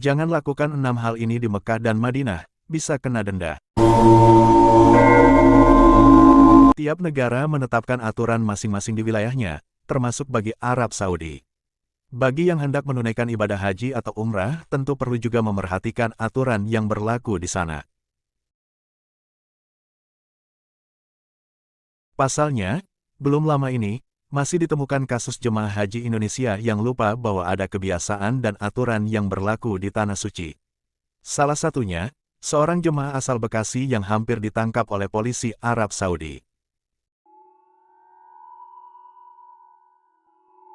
Jangan lakukan 6 hal ini di Mekah dan Madinah, bisa kena denda. Tiap negara menetapkan aturan masing-masing di wilayahnya, termasuk bagi Arab Saudi. Bagi yang hendak menunaikan ibadah haji atau umrah, tentu perlu juga memerhatikan aturan yang berlaku di sana. Pasalnya, belum lama ini, masih ditemukan kasus jemaah haji Indonesia yang lupa bahwa ada kebiasaan dan aturan yang berlaku di Tanah Suci. Salah satunya, seorang jemaah asal Bekasi yang hampir ditangkap oleh polisi Arab Saudi.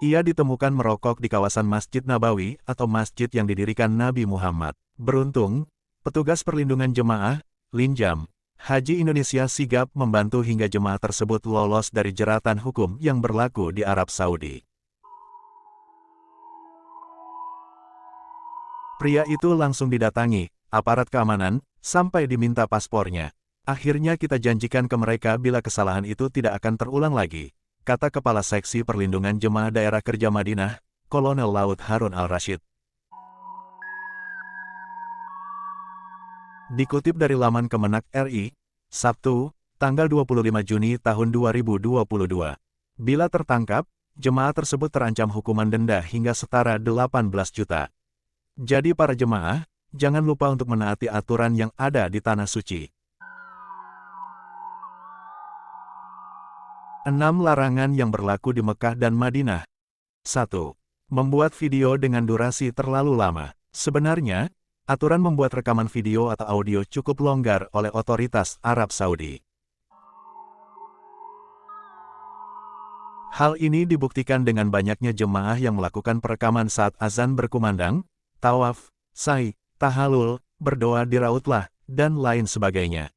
Ia ditemukan merokok di kawasan Masjid Nabawi atau masjid yang didirikan Nabi Muhammad. Beruntung, petugas perlindungan jemaah, Linjam, Haji Indonesia sigap membantu hingga jemaah tersebut lolos dari jeratan hukum yang berlaku di Arab Saudi. Pria itu langsung didatangi aparat keamanan, sampai diminta paspornya. Akhirnya kita janjikan ke mereka bila kesalahan itu tidak akan terulang lagi, kata Kepala Seksi Perlindungan Jemaah Daerah Kerja Madinah, Kolonel Laut Harun Al-Rashid. Dikutip dari laman Kemenak RI, Sabtu, tanggal 25 Juni tahun 2022. Bila tertangkap, jemaah tersebut terancam hukuman denda hingga setara 18 juta. Jadi para jemaah, jangan lupa untuk menaati aturan yang ada di Tanah Suci. 6 larangan yang berlaku di Mekah dan Madinah. 1. Membuat video dengan durasi terlalu lama. Sebenarnya, aturan membuat rekaman video atau audio cukup longgar oleh otoritas Arab Saudi. Hal ini dibuktikan dengan banyaknya jemaah yang melakukan perekaman saat azan berkumandang, tawaf, sa'i, tahalul, berdoa di Raudlah, dan lain sebagainya.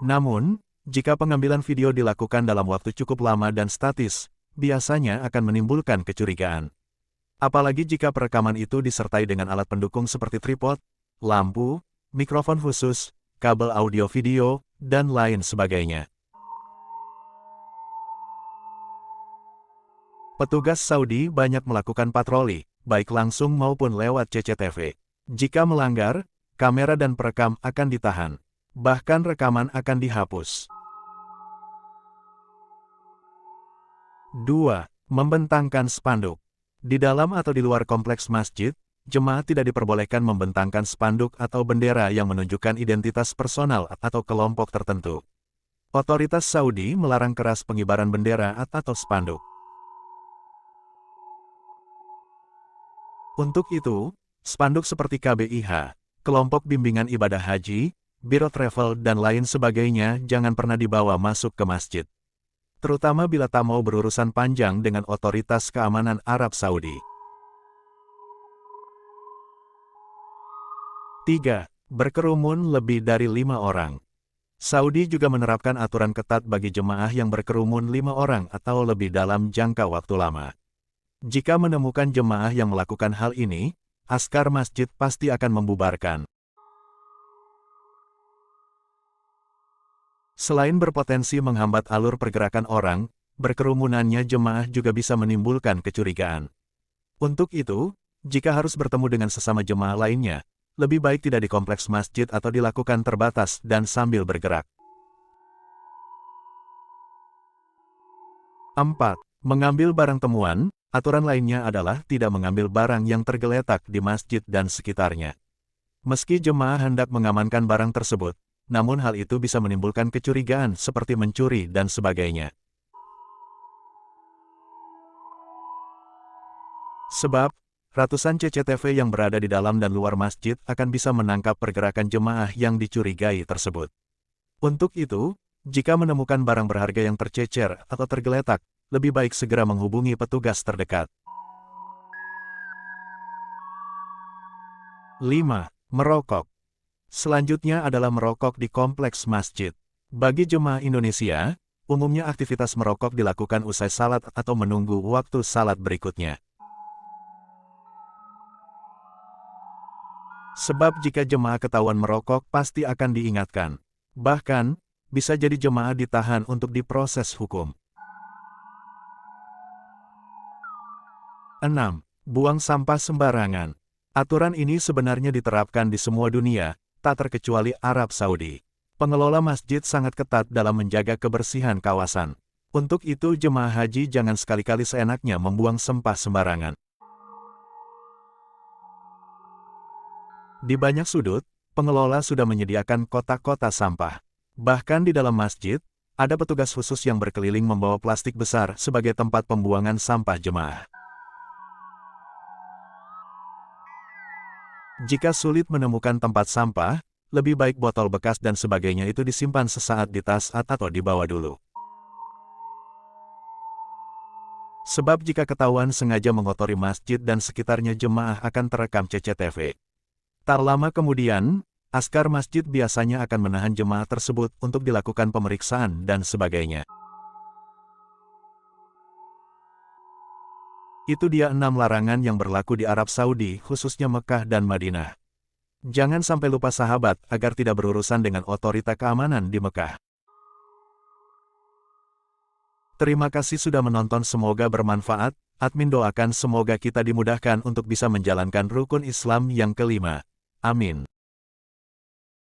Namun, jika pengambilan video dilakukan dalam waktu cukup lama dan statis, biasanya akan menimbulkan kecurigaan. Apalagi jika perekaman itu disertai dengan alat pendukung seperti tripod, lampu, mikrofon khusus, kabel audio video, dan lain sebagainya. Petugas Saudi banyak melakukan patroli, baik langsung maupun lewat CCTV. Jika melanggar, kamera dan perekam akan ditahan. Bahkan rekaman akan dihapus. 2. Membentangkan spanduk. Di dalam atau di luar kompleks masjid, jemaah tidak diperbolehkan membentangkan spanduk atau bendera yang menunjukkan identitas personal atau kelompok tertentu. Otoritas Saudi melarang keras pengibaran bendera atau spanduk. Untuk itu, spanduk seperti KBIH, Kelompok Bimbingan Ibadah Haji, Biro Travel dan lain sebagainya jangan pernah dibawa masuk ke masjid. Terutama bila tak mau berurusan panjang dengan otoritas keamanan Arab Saudi. 3. Berkerumun lebih dari 5 orang. Saudi juga menerapkan aturan ketat bagi jemaah yang berkerumun 5 orang atau lebih dalam jangka waktu lama. Jika menemukan jemaah yang melakukan hal ini, askar masjid pasti akan membubarkan. Selain berpotensi menghambat alur pergerakan orang, berkerumunannya jemaah juga bisa menimbulkan kecurigaan. Untuk itu, jika harus bertemu dengan sesama jemaah lainnya, lebih baik tidak di kompleks masjid atau dilakukan terbatas dan sambil bergerak. 4. Mengambil barang temuan. Aturan lainnya adalah tidak mengambil barang yang tergeletak di masjid dan sekitarnya. Meski jemaah hendak mengamankan barang tersebut, namun hal itu bisa menimbulkan kecurigaan seperti mencuri dan sebagainya. Sebab, ratusan CCTV yang berada di dalam dan luar masjid akan bisa menangkap pergerakan jemaah yang dicurigai tersebut. Untuk itu, jika menemukan barang berharga yang tercecer atau tergeletak, lebih baik segera menghubungi petugas terdekat. 5. Merokok. Selanjutnya adalah merokok di kompleks masjid. Bagi jemaah Indonesia, umumnya aktivitas merokok dilakukan usai salat atau menunggu waktu salat berikutnya. Sebab jika jemaah ketahuan merokok pasti akan diingatkan. Bahkan, bisa jadi jemaah ditahan untuk diproses hukum. 6. Buang sampah sembarangan. Aturan ini sebenarnya diterapkan di semua dunia, tak terkecuali Arab Saudi. Pengelola masjid sangat ketat dalam menjaga kebersihan kawasan. Untuk itu jemaah haji jangan sekali-kali seenaknya membuang sampah sembarangan. Di banyak sudut, pengelola sudah menyediakan kotak-kotak sampah. Bahkan di dalam masjid, ada petugas khusus yang berkeliling membawa plastik besar sebagai tempat pembuangan sampah jemaah. Jika sulit menemukan tempat sampah, lebih baik botol bekas dan sebagainya itu disimpan sesaat di tas atau dibawa dulu. Sebab jika ketahuan sengaja mengotori masjid dan sekitarnya jemaah akan terekam CCTV. Tak lama kemudian, askar masjid biasanya akan menahan jemaah tersebut untuk dilakukan pemeriksaan dan sebagainya. Itu dia 6 larangan yang berlaku di Arab Saudi, khususnya Mekah dan Madinah. Jangan sampai lupa sahabat agar tidak berurusan dengan otorita keamanan di Mekah. Terima kasih sudah menonton, semoga bermanfaat. Admin doakan semoga kita dimudahkan untuk bisa menjalankan rukun Islam yang kelima. Amin.